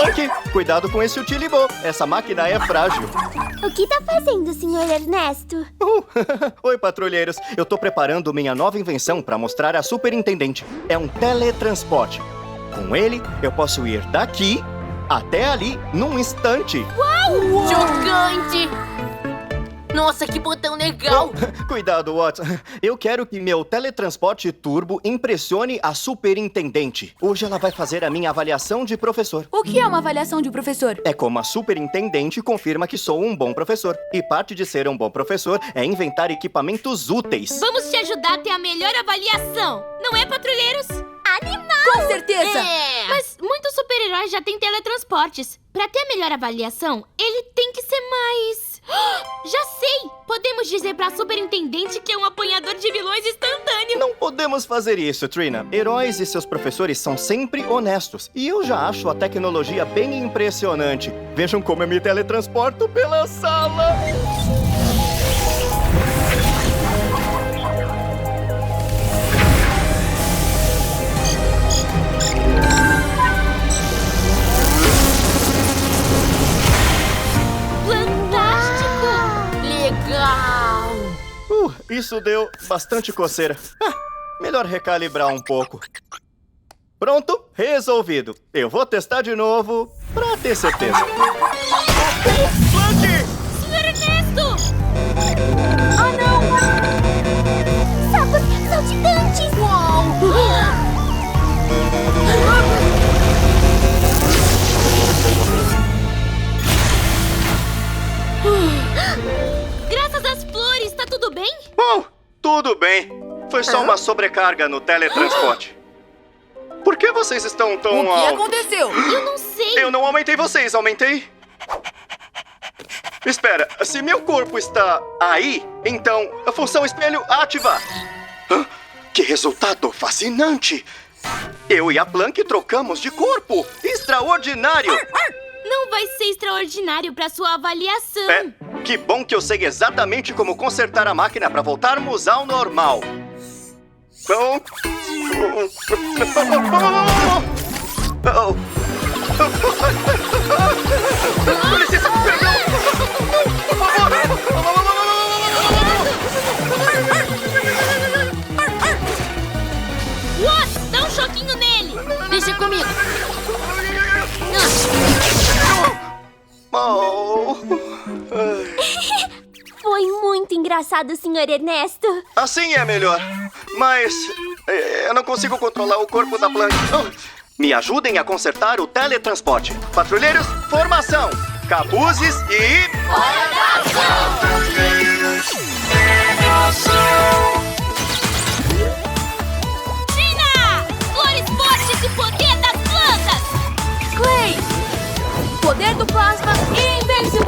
Plank, cuidado com esse utilibô. Essa máquina é frágil. O que tá fazendo, Sr. Ernesto? Oi, patrulheiros. Eu tô preparando minha nova invenção para mostrar à superintendente. É um teletransporte. Com ele, eu posso ir daqui até ali num instante. Uau! Chocante! Nossa, que botão legal! Cuidado, Watson. Eu quero que meu teletransporte turbo impressione a superintendente. Hoje ela vai fazer a minha avaliação de professor. O que é uma avaliação de um professor? É como a superintendente confirma que sou um bom professor. E parte de ser um bom professor é inventar equipamentos úteis. Vamos te ajudar a ter a melhor avaliação. Não é, patrulheiros? Animal! Com certeza! Mas muitos super-heróis já têm teletransportes. Pra ter a melhor avaliação, ele tem que ser mais... Já sei! Podemos dizer pra superintendente que é um apanhador de vilões instantâneo. Não podemos fazer isso, Trina. Heróis e seus professores são sempre honestos. E eu já acho a tecnologia bem impressionante. Vejam como eu me teletransporto pela sala. Isso deu bastante coceira. Melhor recalibrar um pouco. Pronto, resolvido. Eu vou testar de novo pra ter certeza. Plank! Sr. Ernesto! Oh, não! Sapos saltitantes! Uau! Graças às flores, tá tudo bem? Tudo bem. Foi só uma sobrecarga no teletransporte. Por que vocês estão tão O que altos? aconteceu? Eu não sei. Eu não aumentei vocês, aumentei? Espera, se meu corpo está aí, então a função espelho ativa. Que resultado fascinante! Eu e a Plank trocamos de corpo. Extraordinário! Não vai ser extraordinário pra sua avaliação. Que bom que eu sei exatamente como consertar a máquina para voltarmos ao normal. Com licença, perdão! What? Dá um choquinho nele. Deixa comigo! Foi muito engraçado, Sr. Ernesto. Assim é melhor. Mas eu não consigo controlar o corpo da Plank. Me ajudem a consertar o teletransporte. Patrulheiros, formação! Capuzes e... Trina! Flores fortes e poder das plantas! Clay! Poder do plasma invencível!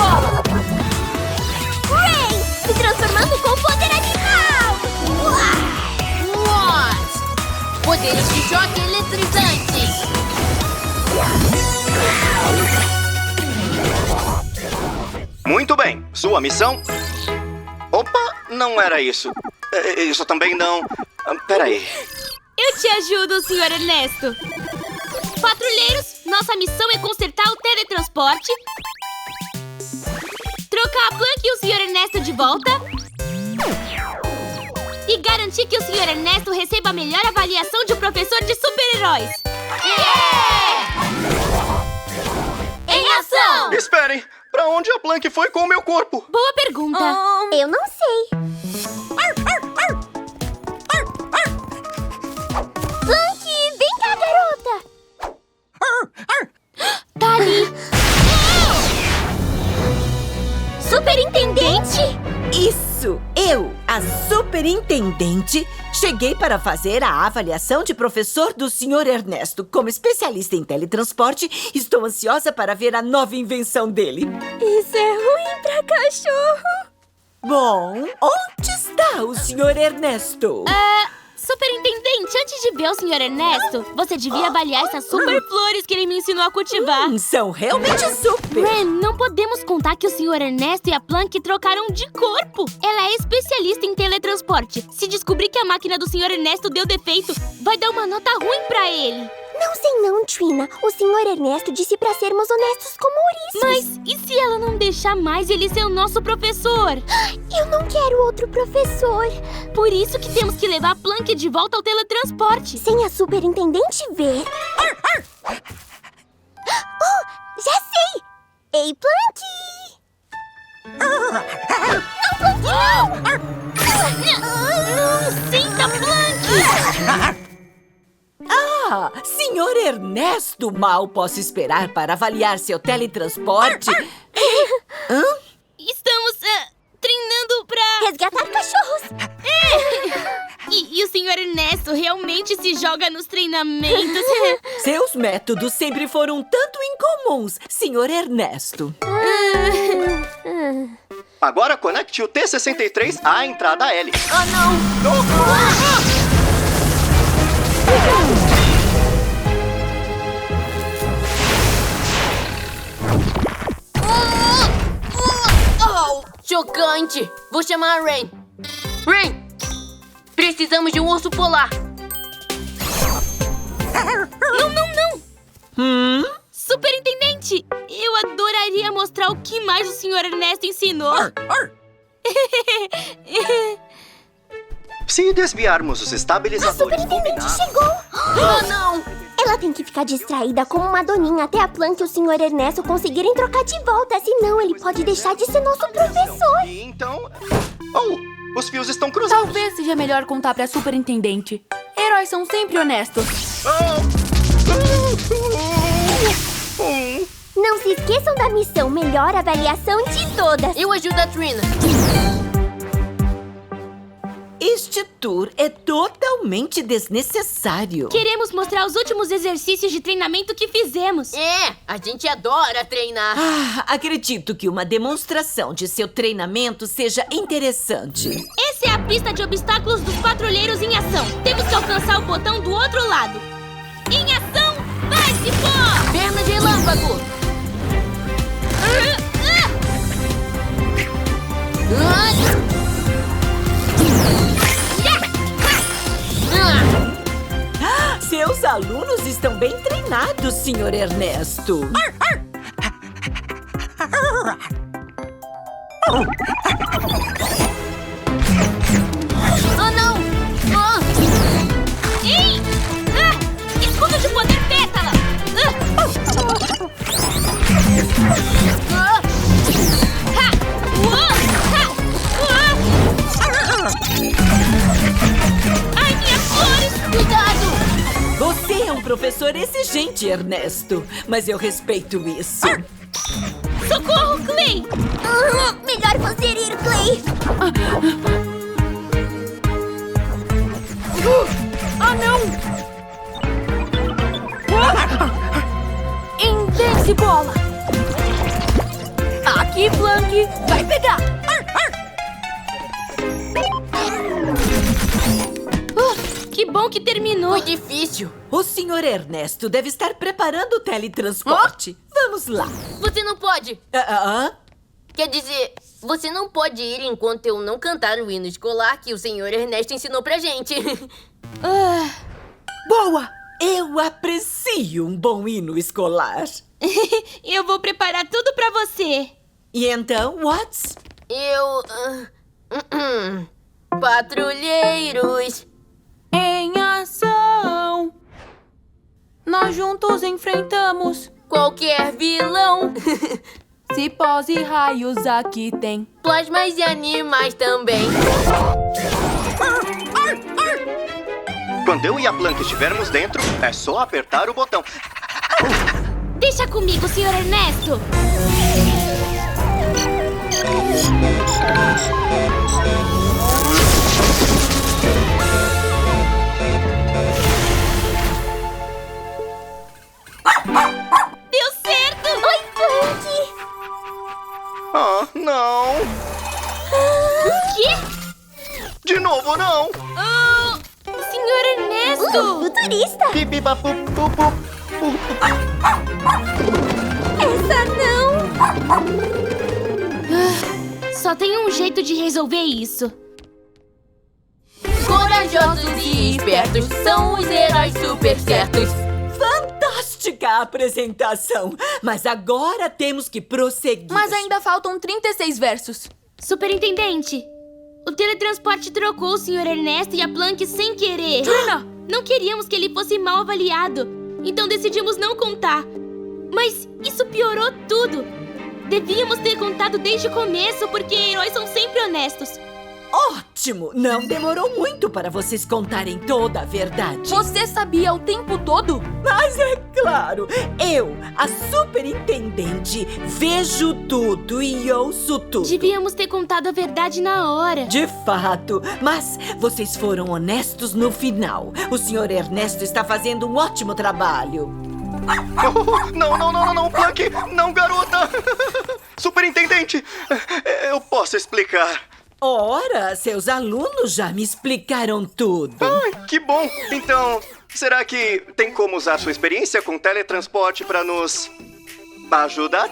Ray! Se transformando com poder animal! What? Poderes de choque eletrizantes! Muito bem. Sua missão... Opa, não era isso. Isso também não... Peraí. Eu te ajudo, Sr. Ernesto. Patrulheiros, nossa missão é consertar o teletransporte, trocar a Plank e o Sr. Ernesto de volta e garantir que o Sr. Ernesto receba a melhor avaliação de um professor de super-heróis. Em ação! Esperem. Pra onde a Plank foi com o meu corpo? Boa pergunta. Eu não sei. Plank, vem cá, garota! Tá ali. Superintendente? Isso! Eu, a superintendente, cheguei para fazer a avaliação de professor do Sr. Ernesto. Como especialista em teletransporte, estou ansiosa para ver a nova invenção dele. Isso é ruim pra cachorro. Bom, onde está o Sr. Ernesto? Superintendente, antes de ver o Sr. Ernesto, você devia avaliar essas super flores que ele me ensinou a cultivar. São realmente super! Ren, não podemos contar que o Sr. Ernesto e a Plank trocaram de corpo. Ela é especialista em teletransporte. Se descobrir que a máquina do Sr. Ernesto deu defeito, vai dar uma nota ruim pra ele. Não sei não, Trina. O Sr. Ernesto disse pra sermos honestos como ouriços. Mas e se ela não deixar mais ele ser o nosso professor? Eu não quero outro professor. Por isso que temos que levar Plunk de volta ao teletransporte. Sem a superintendente ver. Oh, já sei! Ei, Plunk! Não, senta, Plunk! Ah, Senhor Ernesto, mal posso esperar para avaliar seu teletransporte. Estamos treinando pra... Resgatar cachorros! E o Sr. Ernesto realmente se joga nos treinamentos. Seus métodos sempre foram tanto incomuns, Senhor Ernesto. Agora conecte o T-63 à entrada L. Oh, não! Oh, chocante! Vou chamar a Rain. Rain! Precisamos de um urso polar. Não! Superintendente, eu adoraria mostrar o que mais o Sr. Ernesto ensinou. Se desviarmos os A estabilizadores superintendente combinados... chegou! Oh, não! Ela tem que ficar distraída como uma doninha até a Plunk e o Sr. Ernesto conseguirem trocar de volta. Senão, ele pode deixar de ser nosso professor. E então... Oh, os fios estão cruzados. Talvez seja melhor contar pra superintendente. Heróis são sempre honestos. Não se esqueçam da missão melhor avaliação de todas. Eu ajudo a Trina. Este tour é totalmente desnecessário. Queremos mostrar os últimos exercícios de treinamento que fizemos. É, a gente adora treinar. Ah, acredito que uma demonstração de seu treinamento seja interessante. Essa é a pista de obstáculos dos patrulheiros em ação. Temos que alcançar o botão do outro lado. Em ação, vai, Cipó! Perna de relâmpago. Seus alunos estão bem treinados, Sr. Ernesto. Oh, não! Ei! Escudo de poder pétala! Ai, minhas flores! Cuidado! Você é um professor exigente, Ernesto, mas eu respeito isso. Socorro, Clay! Melhor você ir, Clay. Ah, não! Intense bola! Aqui, Plunk! Vai pegar! Que bom que terminou. Foi difícil. O Sr. Ernesto deve estar preparando o teletransporte. Vamos lá. Você não pode. Ah? Quer dizer, você não pode ir enquanto eu não cantar o hino escolar que o Sr. Ernesto ensinou pra gente. Boa! Eu aprecio um bom hino escolar. Eu vou preparar tudo pra você. E então, Watts? Patrulheiros. Em ação! Nós juntos enfrentamos Qualquer vilão. cipós e raios aqui tem. Plasmas e animais também. Quando eu e a Plunk estivermos dentro, é só apertar o botão. Deixa comigo, Sr. Ernesto. Deu certo! Oi, Plunk. Ah, não! O quê? De novo, não! Sr. Ernesto! Futurista. Pipipapupupu. Essa não. Só tem um jeito de resolver isso. Corajosos e espertos são os heróis super certos. fantástica apresentação. Mas agora temos que prosseguir. Mas ainda faltam 36 versos. Superintendente, o teletransporte trocou o Sr. Ernesto e a Planck sem querer. Trina! Não queríamos que ele fosse mal avaliado, então decidimos não contar. Mas isso piorou tudo. Devíamos ter contado desde o começo, porque heróis são sempre honestos. Ótimo! Não demorou muito para vocês contarem toda a verdade. Você sabia o tempo todo? Mas é claro, eu, a superintendente, vejo tudo e ouço tudo. Devíamos ter contado a verdade na hora. De fato, mas vocês foram honestos no final. O Sr. Ernesto está fazendo um ótimo trabalho. Oh, não, Planck! Não, garota! Superintendente, eu posso explicar. Ora, seus alunos já me explicaram tudo. Ai, que bom! Então, será que tem como usar sua experiência com teletransporte para nos ajudar?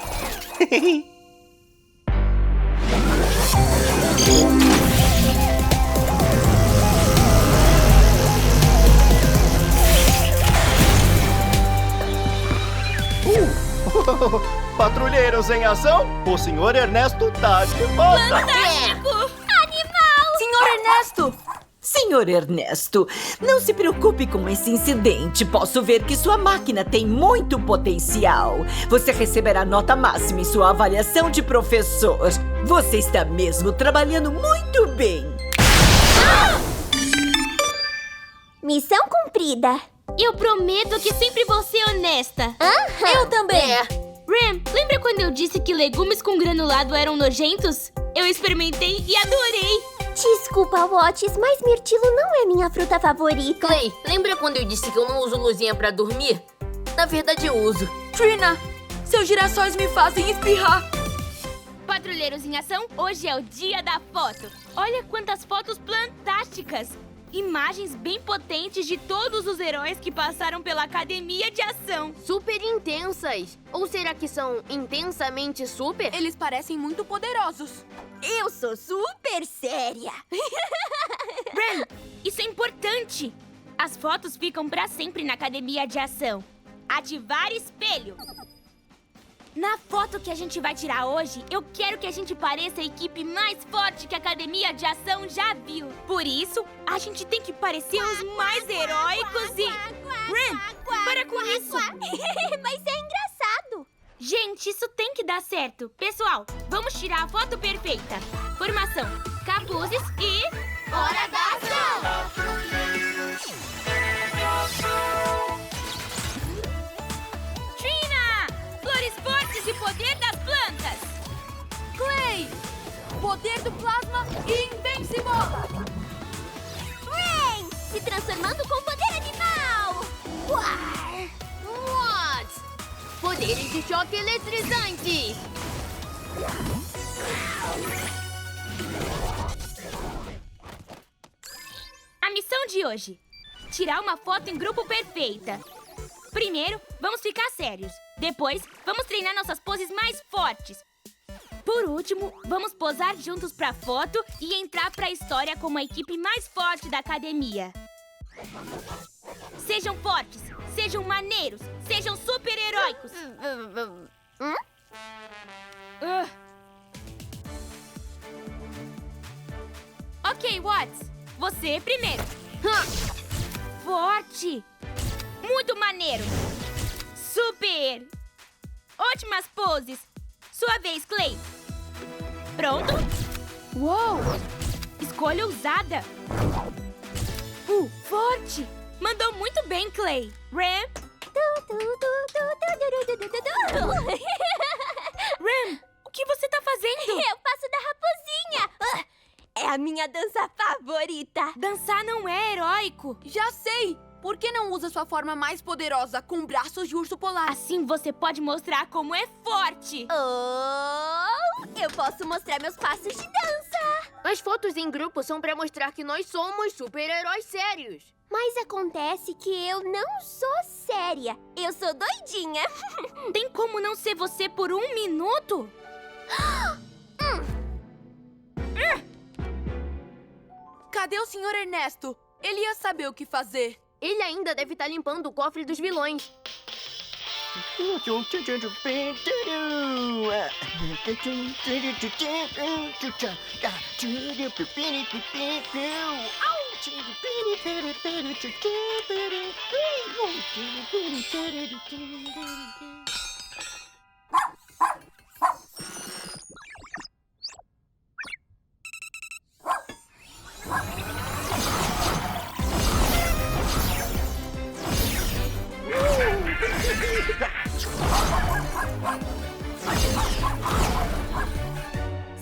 Patrulheiros em ação, o Sr. Ernesto tá de volta! Senhor Ernesto! Senhor Ernesto, não se preocupe com esse incidente. Posso ver que sua máquina tem muito potencial. Você receberá nota máxima em sua avaliação de professor. Você está mesmo trabalhando muito bem. Missão cumprida. Eu prometo que sempre vou ser honesta. Eu também! Ram, lembra quando eu disse que legumes com granulado eram nojentos? Eu experimentei e adorei. Desculpa, Watts, mas mirtilo não é minha fruta favorita. Clay, lembra quando eu disse que eu não uso luzinha pra dormir? Na verdade, eu uso. Trina, seus girassóis me fazem espirrar. Patrulheiros em ação, hoje é o dia da foto. Olha quantas fotos fantásticas. Imagens bem potentes de todos os heróis que passaram pela Academia de Ação. Super intensas. Ou será que são intensamente super? Eles parecem muito poderosos. Eu sou super séria. Ram, isso é importante. As fotos ficam pra sempre na Academia de Ação. Ativar espelho. Na foto que a gente vai tirar hoje, eu quero que a gente pareça a equipe mais forte que a Academia de Ação já viu. Por isso, a gente tem que parecer os mais heróicos e... Ram, para com isso! Mas é engraçado. Gente, isso tem que dar certo. Pessoal, vamos tirar a foto perfeita. Formação, capuzes e... Hora da ação! Flores fortes e poder das plantas! Clay! Poder do plasma invencível! Rain, se transformando com poder animal. Uar. What? Poderes de choque eletrizantes! A missão de hoje: tirar uma foto em grupo perfeita. Primeiro, vamos ficar sérios. Depois, vamos treinar nossas poses mais fortes. Por último, vamos posar juntos pra foto e entrar pra história como a equipe mais forte da academia. Sejam fortes, sejam maneiros, sejam super-heróicos. Ok, Watts, você primeiro. Forte! Muito maneiro! Super! Ótimas poses! Sua vez, Clay! Pronto? Uou! Escolha ousada! Forte! Mandou muito bem, Clay! Ram! Ram, o que você tá fazendo? Eu faço da raposinha. É a minha dança favorita. Dançar não é heróico! Já sei! Por que não usa sua forma mais poderosa com braços de urso polar? Assim você pode mostrar como é forte! Eu posso mostrar meus passos de dança. As fotos em grupo são pra mostrar que nós somos super-heróis sérios. Mas acontece que eu não sou séria. Eu sou doidinha. Tem como não ser você por 1 minuto? Cadê o Sr. Ernesto? Ele ia saber o que fazer. Ele ainda deve estar limpando o cofre dos vilões.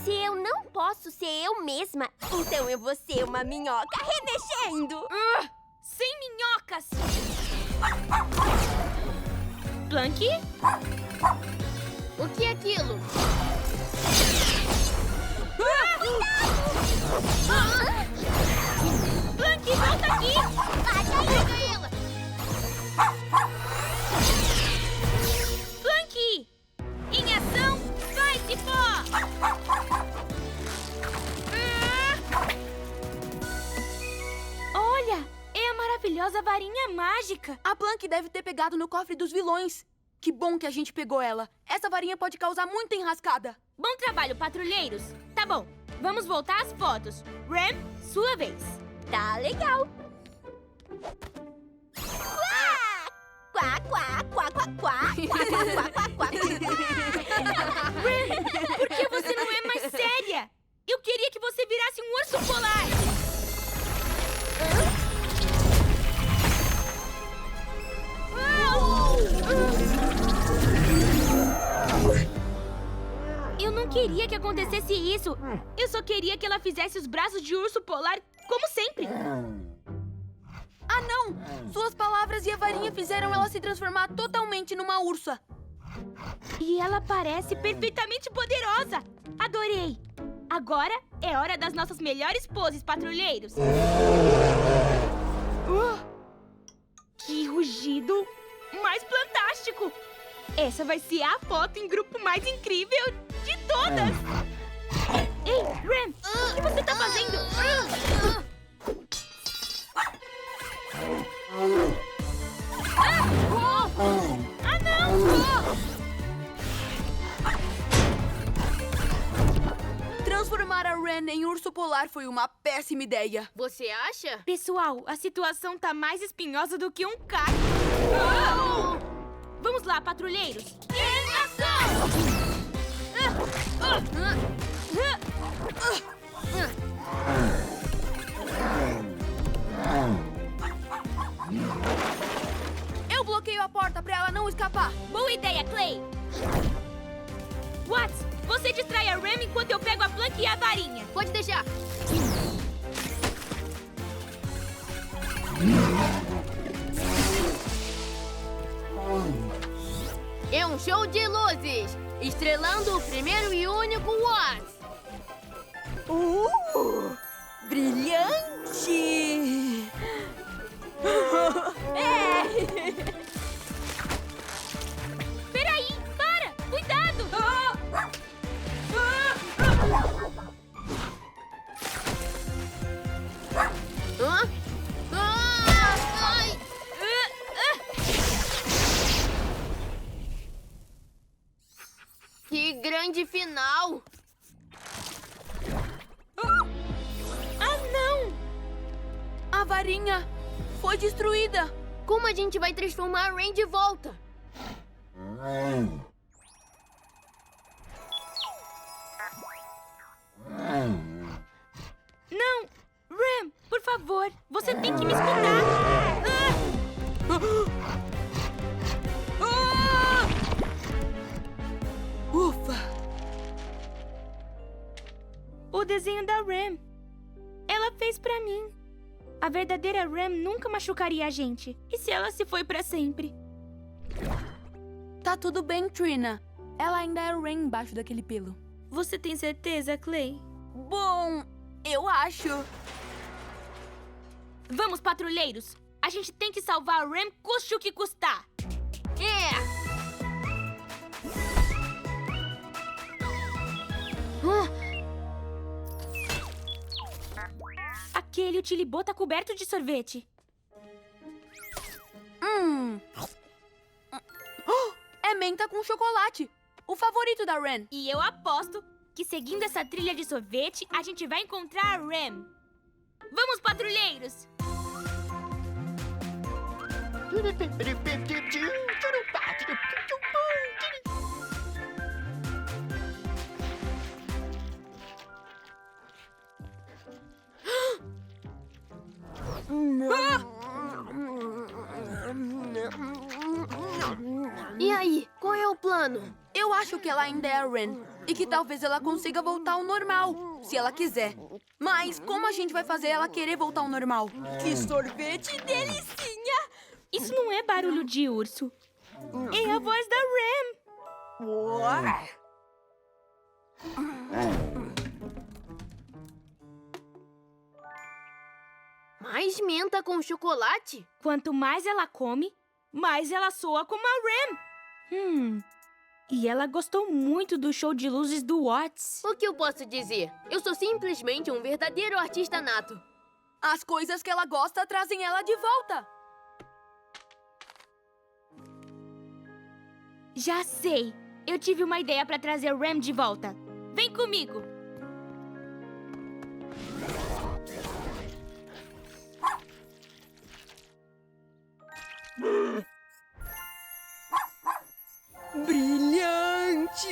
Se eu não posso ser eu mesma, então eu vou ser uma minhoca remexendo. Sem minhocas! Planky? O que é aquilo? Planky, volta aqui! Pega ela! Planky! Em ação, vai, Cipó! Olha, é a maravilhosa varinha mágica. A Plank deve ter pegado no cofre dos vilões. Que bom que a gente pegou ela. Essa varinha pode causar muita enrascada. Bom trabalho, patrulheiros. Tá bom, vamos voltar às fotos. Ram, sua vez. Tá legal. Quá, quá, quá, quá, quá, quá, quá, quá, quá. Ram, por que você não é mais séria? Eu queria que você virasse um urso polar. Eu não queria que acontecesse isso. Eu só queria que ela fizesse os braços de urso polar como sempre. Ah, não! Suas palavras e a varinha fizeram ela se transformar totalmente numa ursa. E ela parece perfeitamente poderosa. Adorei. Agora é hora das nossas melhores poses, patrulheiros. Que rugido mais fantástico! Essa vai ser a foto em grupo mais incrível de todas! Ei, Ram, o que você tá fazendo? Ah, não! Transformar a Ren em urso polar foi uma péssima ideia. Você acha? Pessoal, a situação tá mais espinhosa do que um cacto. Vamos lá, patrulheiros! Em ação! Eu bloqueio a porta pra ela não escapar. Boa ideia, Clay! Watts, você distrai a Ram enquanto eu pego a Plank e a varinha. Pode deixar. É um show de luzes, estrelando o primeiro e único Watts. Brilhante! Peraí, para! Cuidado! Hã? Ai! Que grande final! Ah, não! A varinha foi destruída. Como a gente vai transformar a Ren de volta? Não! Ram, por favor, você tem que me escutar! Ufa! O desenho da Ram. Ela fez pra mim. A verdadeira Ram nunca machucaria a gente. E se ela se foi pra sempre? Tá tudo bem, Trina. Ela ainda é Ren embaixo daquele pelo. Você tem certeza, Clay? Bom, eu acho. Vamos, patrulheiros! A gente tem que salvar a Ram, custe o que custar! É! Aquele utilibô tá coberto de sorvete. é menta com chocolate. O favorito da Ren. E eu aposto que seguindo essa trilha de sorvete, a gente vai encontrar a Rem. Vamos, patrulheiros! E aí, qual é o plano? Eu acho que ela ainda é a Ren. E que talvez ela consiga voltar ao normal, se ela quiser. Mas como a gente vai fazer ela querer voltar ao normal? Que sorvete delicinha! Isso não é barulho de urso. É a voz da Rem. Uau. Mais menta com chocolate? Quanto mais ela come, mais ela soa como a Rem. E ela gostou muito do show de luzes do Watts. O que eu posso dizer? Eu sou simplesmente um verdadeiro artista nato. As coisas que ela gosta trazem ela de volta. Já sei. Eu tive uma ideia pra trazer a Rem de volta. Vem comigo. Brilhante!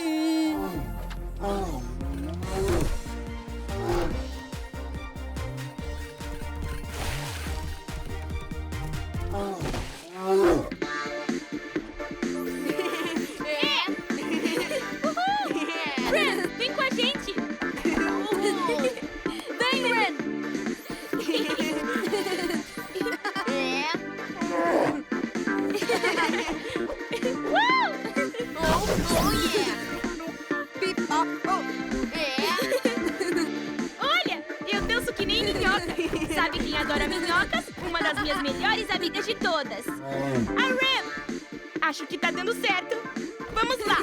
Rem, vem com a gente. Vem, Ren! Olha, eu danço que nem minhoca. Sabe quem adora minhocas? Uma das minhas melhores amigas de todas. A Rem. Acho que tá dando certo. Vamos lá.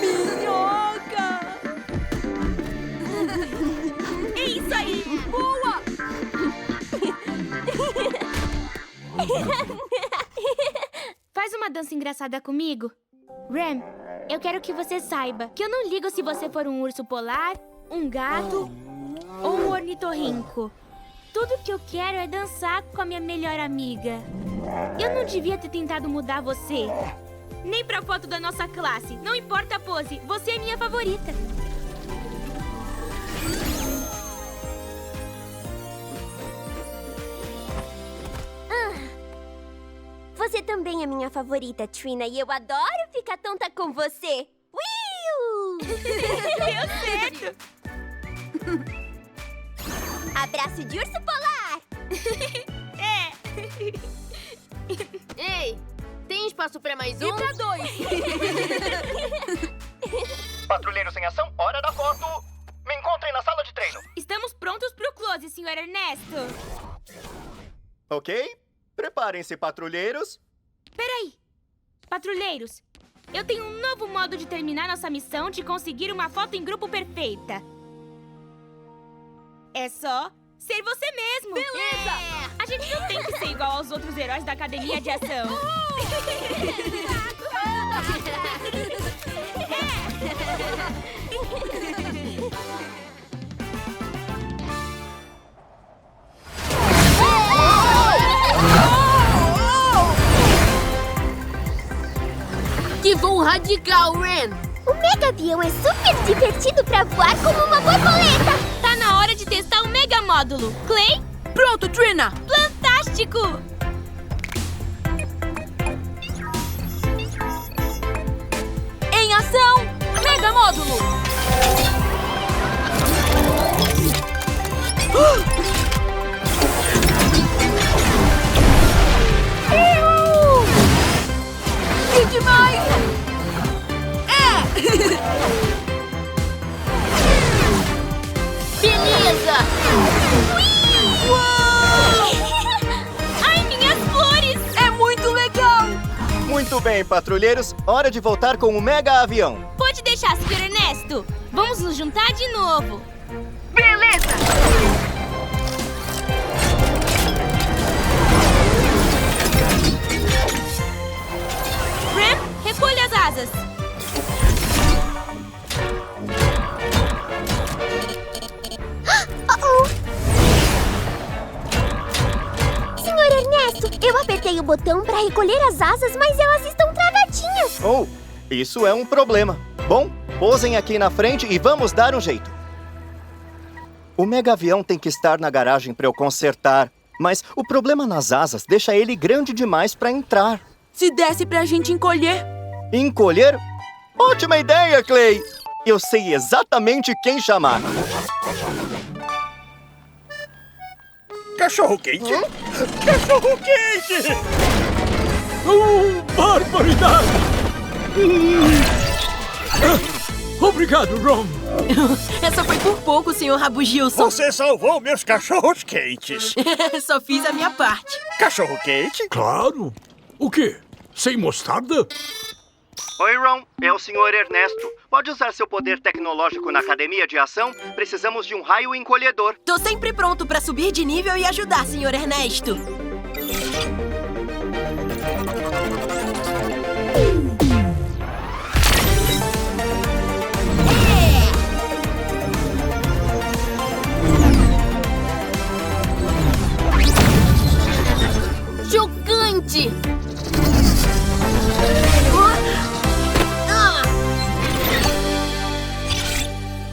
Minhoca! É isso aí. Boa! Faz uma dança engraçada comigo. Rem, eu quero que você saiba que eu não ligo se você for um urso polar, um gato ou um ornitorrinco. Tudo que eu quero é dançar com a minha melhor amiga. Eu não devia ter tentado mudar você. Nem pra foto da nossa classe. Não importa a pose, você é minha favorita. Você também é minha favorita, Trina, e eu adoro ficar tonta com você. Uiu! Deu certo. Abraço de urso polar! Ei, tem espaço pra mais um? E pra 2? Patrulheiros em ação, hora da foto! Me encontrem na sala de treino. Estamos prontos pro close, Sr. Ernesto. Ok? Preparem-se, patrulheiros. Peraí. Patrulheiros, eu tenho um novo modo de terminar nossa missão de conseguir uma foto em grupo perfeita. É só ser você mesmo. Beleza! A gente não tem que ser igual aos outros heróis da Academia de Ação. Que voo radical, Ren! O mega avião é super divertido pra voar como uma borboleta! Tá na hora de testar o Mega Módulo. Clay? Pronto, Trina! Fantástico! Em ação! Mega Módulo! Que demais! Beleza! Ai, minhas flores! É muito legal! Muito bem, patrulheiros. Hora de voltar com o mega avião. Pode deixar, Sr. Ernesto. Vamos nos juntar de novo. Beleza! Rem, Eu apertei o botão pra recolher as asas, mas elas estão travadinhas. Oh, isso é um problema. Bom, posem aqui na frente e vamos dar um jeito. O mega-avião tem que estar na garagem para eu consertar, mas o problema nas asas deixa ele grande demais para entrar. Se desse pra gente encolher. Encolher? Ótima ideia, Clay! Eu sei exatamente quem chamar. Cachorro-quente? Cachorro-quente! Barbaridade! Obrigado, Ron. Essa foi por pouco, Sr. Rabugilson. Você salvou meus cachorros-quentes. Só fiz a minha parte. Cachorro-quente? Claro. O quê? Sem mostarda? Oi, Ron. É o Sr. Ernesto. Pode usar seu poder tecnológico na academia de ação? Precisamos de um raio encolhedor. Tô sempre pronto pra subir de nível e ajudar, Sr. Ernesto. Chocante!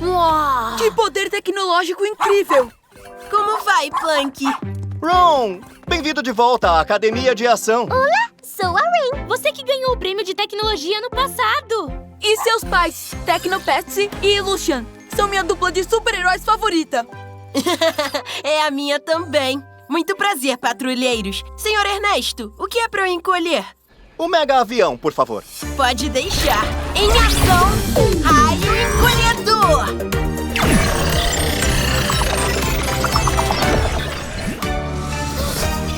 Uau! Que poder tecnológico incrível! Como vai, Plank? Ron, bem-vindo de volta à academia de ação. Olá, sou a Rain. Você que ganhou o prêmio de tecnologia no passado. E seus pais, Tecnopatsy e Lucian, são minha dupla de super-heróis favorita. É a minha também. Muito prazer, patrulheiros. Senhor Ernesto, o que é pra eu encolher? O mega-avião, por favor. Pode deixar. Em ação, raio encolhedor!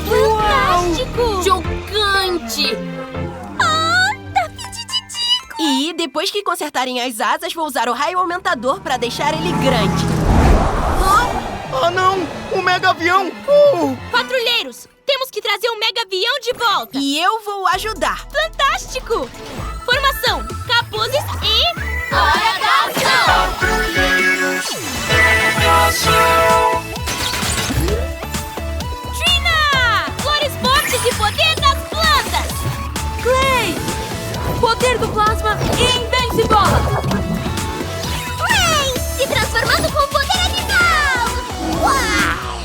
Fantástico! Chocante! E depois que consertarem as asas, vou usar o raio aumentador pra deixar ele grande. Ah, não! O mega-avião! Patrulheiros, temos que trazer o mega-avião de volta. E eu vou ajudar. Fantástico! Formação, capuzes e... Hora da ação! Trina! Flores fortes e poder das plantas! Clay! Poder do plasma Invincible! Rain, se transformando com poder animal. Uau!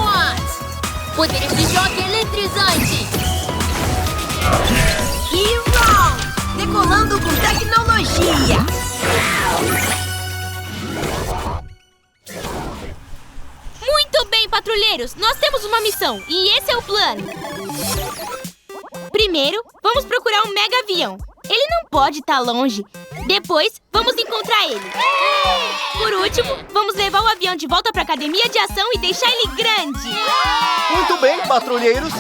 What? Poderes de choque eletrizante! E Ron! Decolando com tecnologia! Muito bem, patrulheiros! Nós temos uma missão e esse é o plano. Primeiro, vamos procurar um mega-avião. Ele não pode estar longe. Depois, vamos encontrar ele. Por último, vamos levar o avião de volta para a academia de ação e deixar ele grande. Muito bem, patrulheiros.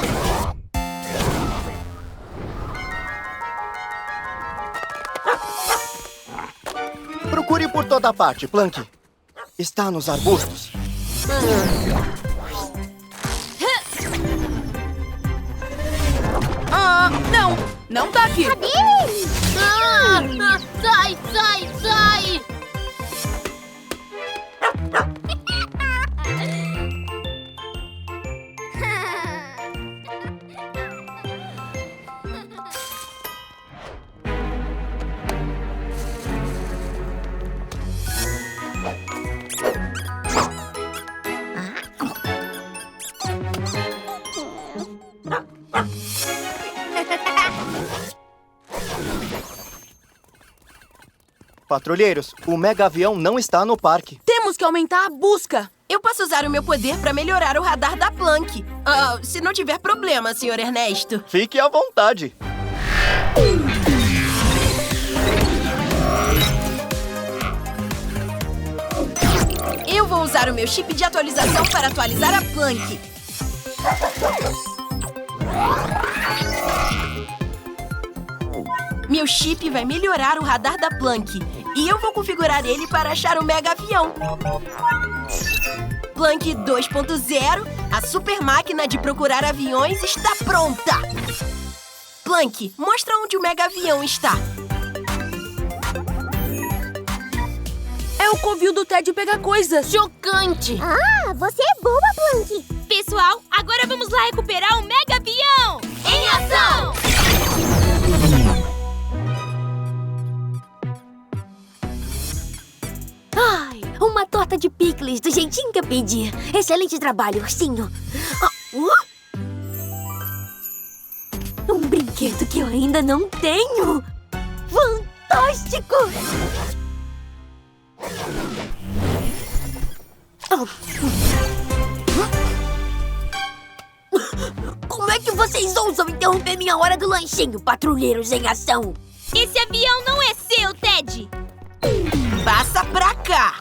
Procure por toda parte, Plank. Está nos arbustos. Não tá aqui. Sai, sai, sai! Patrulheiros, o mega-avião não está no parque. Temos que aumentar a busca. Eu posso usar o meu poder pra melhorar o radar da Plank. Se não tiver problema, Sr. Ernesto. Fique à vontade. Eu vou usar o meu chip de atualização para atualizar a Plank. Meu chip vai melhorar o radar da Plank. E eu vou configurar ele para achar o mega-avião. Plank 2.0, a super máquina de procurar aviões está pronta. Plank, mostra onde o mega-avião está. É o covil do Ted pegar coisas. Chocante! Ah, você é boa, Plank. Pessoal, agora vamos lá recuperar o mega-avião! medir. Excelente trabalho, ursinho. Um brinquedo que eu ainda não tenho. Fantástico! Como é que vocês ousam interromper minha hora do lanchinho, patrulheiros em ação? Esse avião não é seu, Ted! Passa pra cá!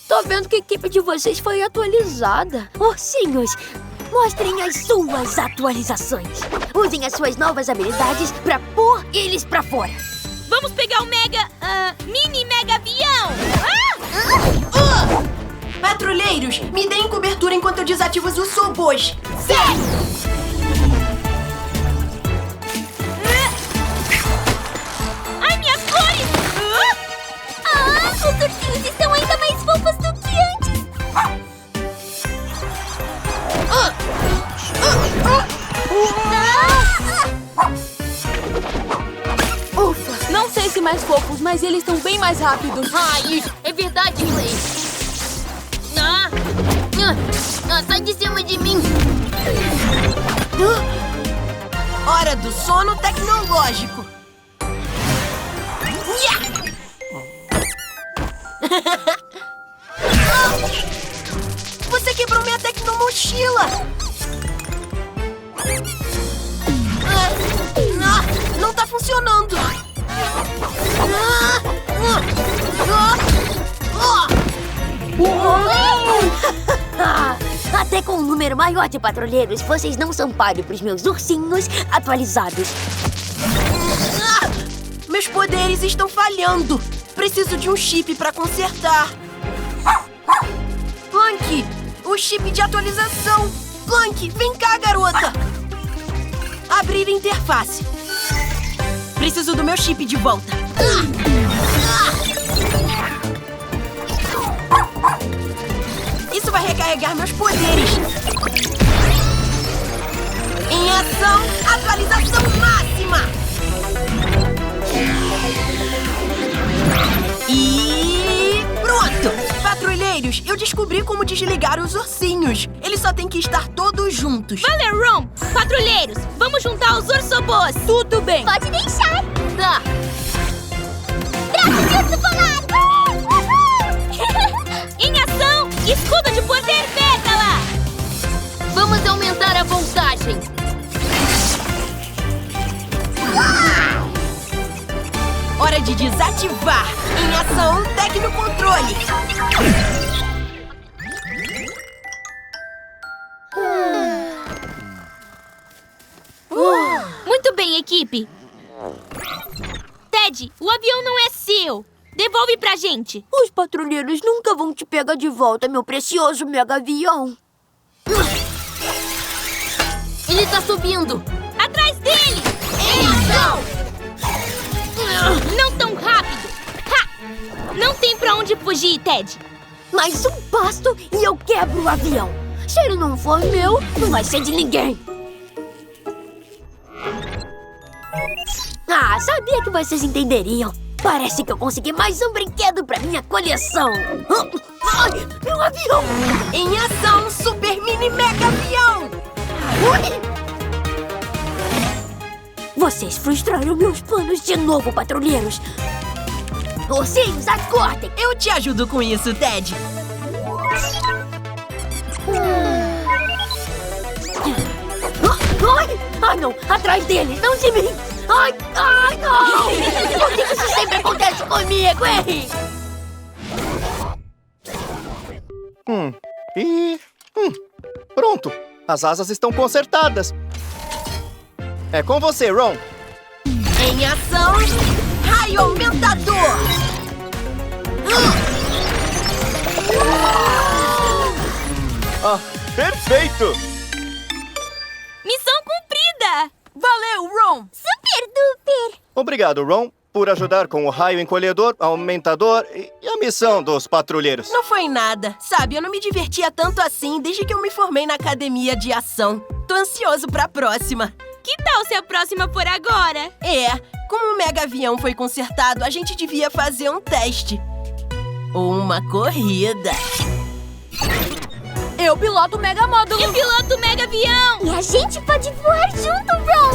Tô vendo que a equipe de vocês foi atualizada. Ursinhos, mostrem as suas atualizações. Usem as suas novas habilidades pra pôr eles pra fora. Vamos pegar o mini mega avião! Patrulheiros, me deem cobertura enquanto eu desativo os robôs. Ai, minhas cores! Os ursinhos estão ainda mais fofos do que antes. Ufa, não sei se mais fofos, mas eles estão bem mais rápidos. Isso é verdade, Ray. Sai de cima de mim. Hora do sono tecnológico. Você quebrou minha tecnomochila. Não tá funcionando. Até com um número maior de patrulheiros, vocês não são páreo pros meus ursinhos atualizados. Meus poderes estão falhando. Preciso de um chip pra consertar. Plank, o chip de atualização. Plank, vem cá, garota. Abrir interface. Preciso do meu chip de volta. Isso vai recarregar meus poderes. Em ação, atualização máxima. E pronto! Patrulheiros, eu descobri como desligar os ursinhos. Eles só têm que estar todos juntos. Valeu, Ron! Patrulheiros, vamos juntar os ursobôs! Tudo bem. Pode deixar. Tá. Braço de urso polar. Em ação, escudo de poder pétala! Vamos aumentar a voltagem. Hora de desativar. Em ação, tecnocontrole. Muito bem, equipe! Ted, o avião não é seu! Devolve pra gente! Os patrulheiros nunca vão te pegar de volta, meu precioso mega avião. Ele tá subindo. Atrás dele! Em ação! Não tão rápido! Ha! Não tem pra onde fugir, Ted! Mais um passo e eu quebro o avião. Se ele não for meu, não vai ser de ninguém. Sabia que vocês entenderiam. Parece que eu consegui mais um brinquedo pra minha coleção. Ai, meu avião! Em ação, super mini mega avião. Vocês frustraram meus planos de novo, patrulheiros. Ursinhos, acordem! Eu te ajudo com isso, Ted. Ai, não! Atrás deles, não de mim! Ai, não! Por que isso sempre acontece comigo, hein? Pronto. As asas estão consertadas. É com você, Ron. Em ação, raio aumentador. Perfeito! Missão cumprida! Valeu, Ron! Super duper! Obrigado, Ron, por ajudar com o raio encolhedor, aumentador e a missão dos patrulheiros. Não foi nada. Sabe, eu não me divertia tanto assim desde que eu me formei na academia de ação. Tô ansioso pra próxima. Que tal se a próxima for agora? Como o mega avião foi consertado, a gente devia fazer um teste. Ou uma corrida. Eu piloto o Mega Módulo. Eu piloto o Mega Avião. E a gente pode voar junto, Ron!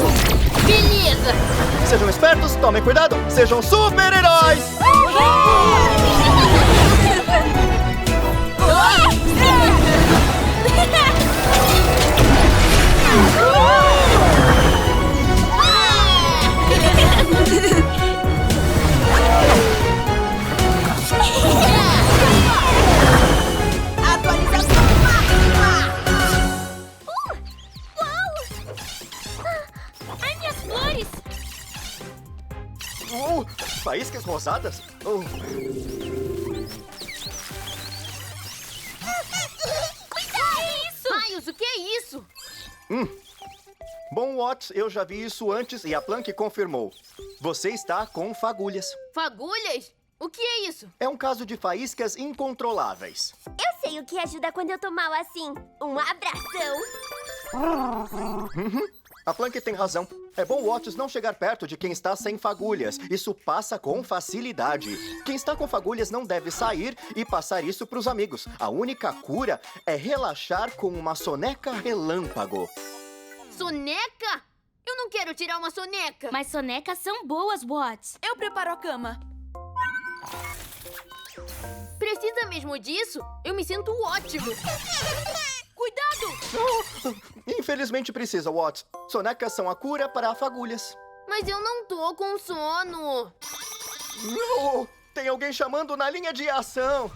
Beleza! Sejam espertos, tomem cuidado, sejam super-heróis! Atualização máxima! Ai, minhas flores. Faíscas rosadas? Oh. Raios, o que é isso? Bom, Watts, eu já vi isso antes e a Planck confirmou. Você está com fagulhas. Fagulhas? O que é isso? É um caso de faíscas incontroláveis. Eu sei o que ajuda quando eu tô mal assim. Um abração. A Planck tem razão. É bom, Watts, não chegar perto de quem está sem fagulhas. Isso passa com facilidade. Quem está com fagulhas não deve sair e passar isso para os amigos. A única cura é relaxar com uma soneca relâmpago. Soneca? Eu não quero tirar uma soneca. Mas sonecas são boas, Watts. Eu preparo a cama. Precisa mesmo disso? Eu me sinto ótimo. Cuidado! Infelizmente precisa, Watts. Sonecas são a cura para fagulhas. Mas eu não tô com sono. Oh, tem alguém chamando na linha de ação.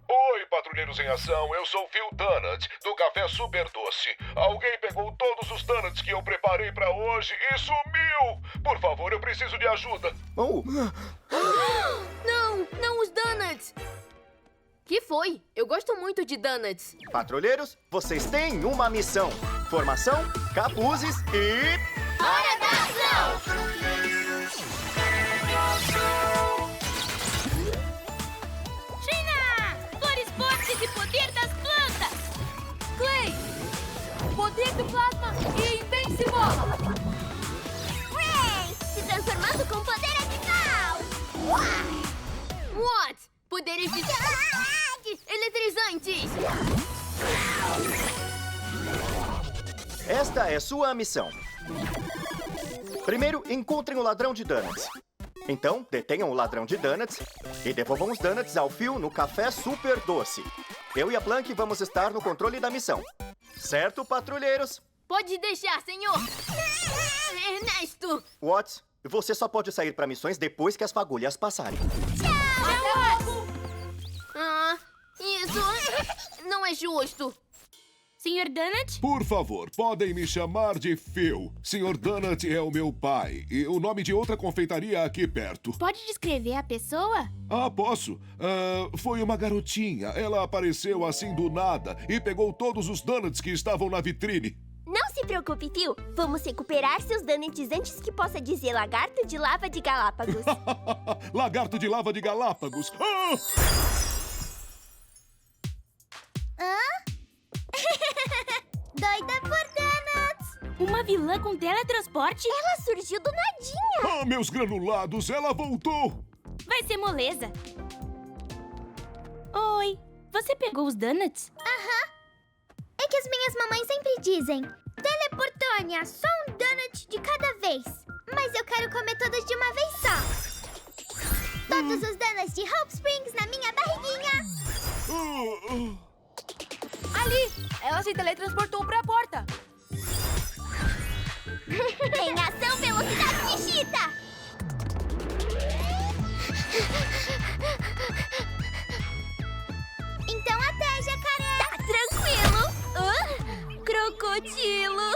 Oi, patrulheiros em ação, eu sou Phil Donut, do Café Super Doce. Alguém pegou todos os donuts que eu preparei pra hoje e sumiu! Por favor, eu preciso de ajuda. Oh, Não, não os donuts. Que foi? Eu gosto muito de donuts. patrulheiros, vocês têm uma missão. Formação, capuzes e... Hora da ação! Trina! Flores fortes e poder das plantas. Clay! Poder do plasma e invencível! Ray! Se transformando com poder animal! What? Poderes de... eletrizantes! Esta é sua missão. Primeiro, encontrem o ladrão de donuts. Então, detenham o ladrão de donuts e devolvam os donuts ao Phil no Café Super Doce. Eu e a Planck vamos estar no controle da missão. Certo, patrulheiros? Pode deixar, senhor! Ernesto! Watts, você só pode sair para missões depois que as fagulhas passarem. Ah, isso não é justo. Senhor Donut? Por favor, podem me chamar de Phil. Sr. Donut é o meu pai e o nome de outra confeitaria aqui perto. Pode descrever a pessoa? Ah, posso. Foi uma garotinha. Ela apareceu assim do nada e pegou todos os donuts que estavam na vitrine. Não se preocupe, Phil. Vamos recuperar seus donuts antes que possa dizer lagarto de lava de Galápagos. Lagarto de lava de Galápagos. Ah! Doida por donuts! Uma vilã com teletransporte? Ela surgiu do nadinha! Ah, meus granulados, ela voltou! Vai ser moleza. Oi, você pegou os donuts? É que as minhas mamães sempre dizem: Teleportônia, só um donut de cada vez. Mas eu quero comer todos de uma vez só. Todos os donuts de Hope Springs na minha barriguinha. Ali! Ela se teletransportou pra porta. Em ação, velocidade de Cheetah! Então até, jacaré! Tá tranquilo! Crocodilo!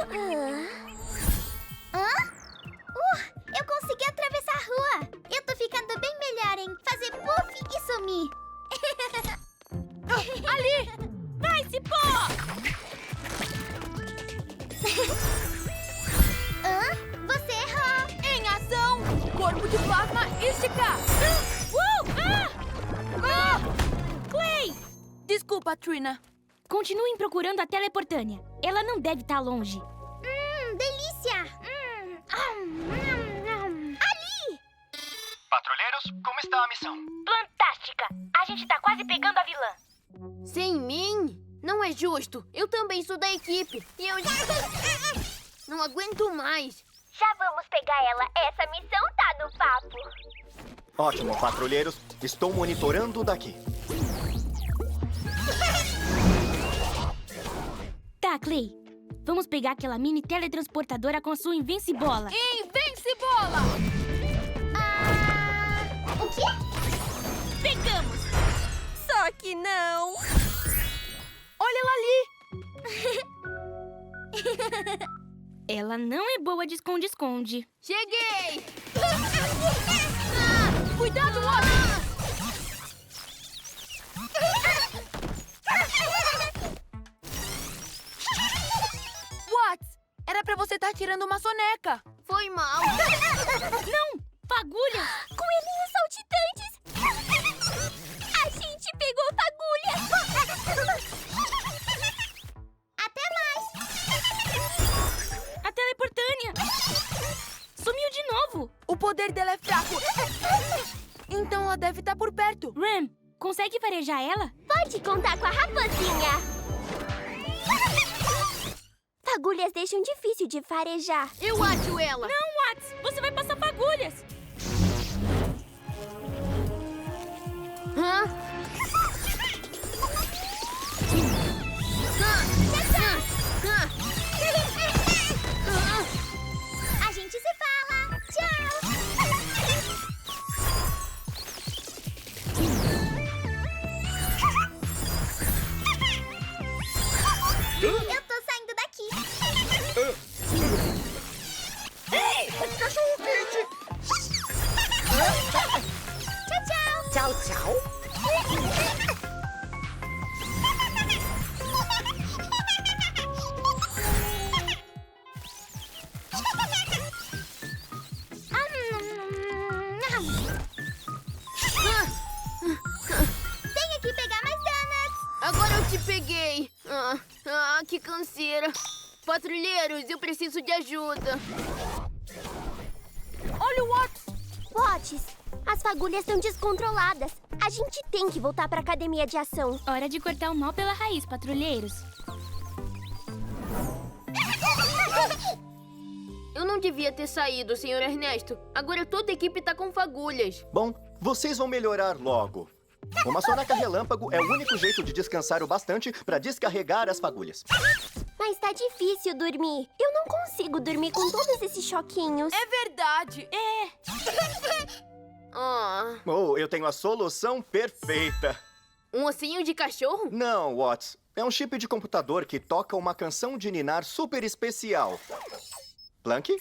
Eu consegui atravessar a rua! Eu tô ficando bem melhor em fazer puff e sumir! Ali! Vai, Cipó! Você errou! Em ação! Corpo de plasma esticar! Clay! Desculpa, Trina. Continuem procurando a teleportânia. Ela não deve estar longe. Delícia! Ali! Patrulheiros, como está a missão? Fantástica! A gente tá quase pegando a vilã. Sem mim? Não é justo. Eu também sou da equipe. E eu... Não aguento mais. Já vamos pegar ela. Essa missão tá no papo. Ótimo, patrulheiros. Estou monitorando daqui. Tá, Clay. Vamos pegar aquela mini teletransportadora com a sua Invencibola. Invencibola! O quê? Pegamos! Só que não. Olha ela ali! Ela não é boa de esconde-esconde. Cheguei! Cuidado, Watts! Watts, era pra você estar tirando uma soneca. Foi mal. Não! Fagulha! Coelhinhos saltitantes! A gente pegou fagulhas! Até mais! A Teleportânia! Sumiu de novo! O poder dela é fraco. Então ela deve estar por perto. Ram, consegue farejar ela? Pode contar com a raposinha! Fagulhas deixam difícil de farejar. Eu acho ela. Não, Watts! Você vai passar fagulhas! Hã? A gente se fala! Tchau! Eu tô saindo daqui! Cachorro-quente! Tchau, tchau! Tchau, tchau. Tenho que pegar mais donuts! Agora eu te peguei. Que canseira. Patrulheiros, eu preciso de ajuda. Olha o Watts! Watts, as fagulhas estão descontroladas. A gente tem que voltar pra academia de ação. Hora de cortar o mal pela raiz, patrulheiros. Eu não devia ter saído, Sr. Ernesto. Agora toda a equipe tá com fagulhas. Bom, vocês vão melhorar logo. Uma soneca relâmpago é o único jeito de descansar o bastante para descarregar as fagulhas. Mas tá difícil dormir. Eu não consigo dormir com todos esses choquinhos. É verdade. Oh, eu tenho a solução perfeita. Um ossinho de cachorro? Não, Watts. É um chip de computador que toca uma canção de ninar super especial. Plunk?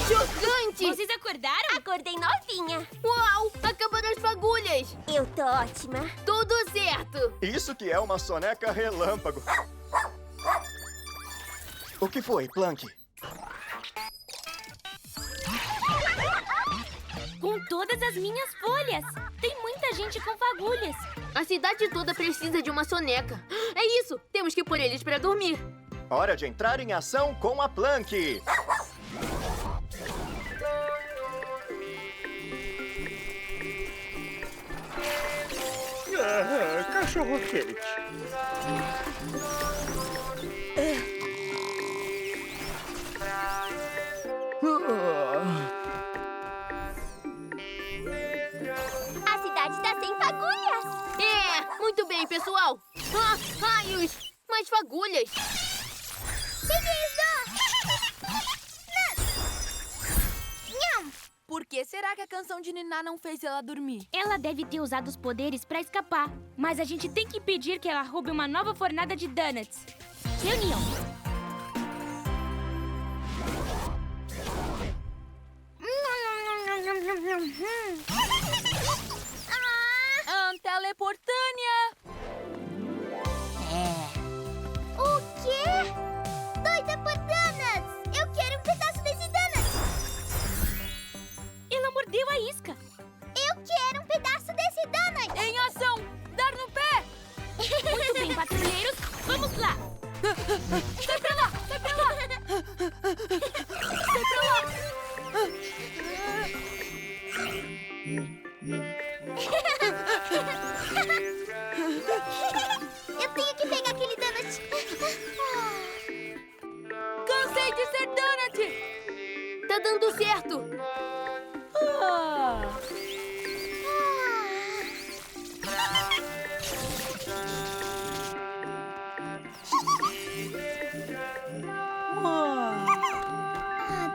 Chocante! Vocês acordaram? Acordei novinha. Uau! Acabaram as fagulhas! Eu tô ótima. Tudo certo! Isso que é uma soneca relâmpago. O que foi, Plunk? Com todas as minhas folhas! Tem muita gente com fagulhas! A cidade toda precisa de uma soneca. É isso! Temos que pôr eles pra dormir. Hora de entrar em ação com a Plunk. Cachorro-quente. A cidade tá sem fagulhas. É! Muito bem, pessoal! Raios! Mais fagulhas! Por que será que a canção de Niná não fez ela dormir? Ela deve ter usado os poderes pra escapar. Mas a gente tem que impedir que ela roube uma nova fornada de donuts. Reunião. Teleportânia! Sai pra lá! Sai pra lá! Sai pra lá! Eu tenho que pegar aquele donut. Cansei de ser donut! Tá dando certo!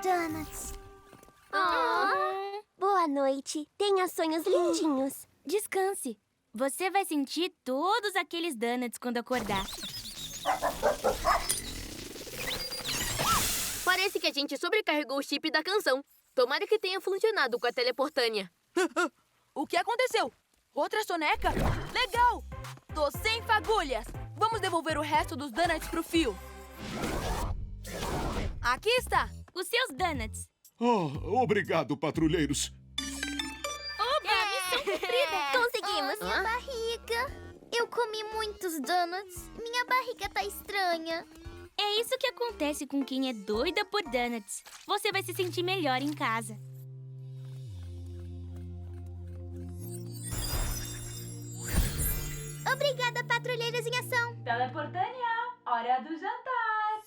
Donuts. Boa noite. Tenha sonhos lindinhos. Descanse. Você vai sentir todos aqueles donuts quando acordar. Parece que a gente sobrecarregou o chip da canção. Tomara que tenha funcionado com a teleportânea. O que aconteceu? Outra soneca? Legal! Tô sem fagulhas. Vamos devolver o resto dos donuts pro fio. Aqui está. Os seus donuts. Oh, obrigado, patrulheiros. Oba, missão cumprida. Conseguimos. Minha barriga. Eu comi muitos donuts. Minha barriga tá estranha. É isso que acontece com quem é doida por donuts. Você vai se sentir melhor em casa. Obrigada, patrulheiros em ação. Teleportânia, hora do jantar.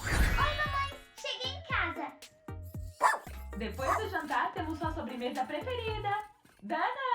Oi, mamãe. Cheguei em casa. Depois do jantar, temos sua sobremesa preferida. Donuts!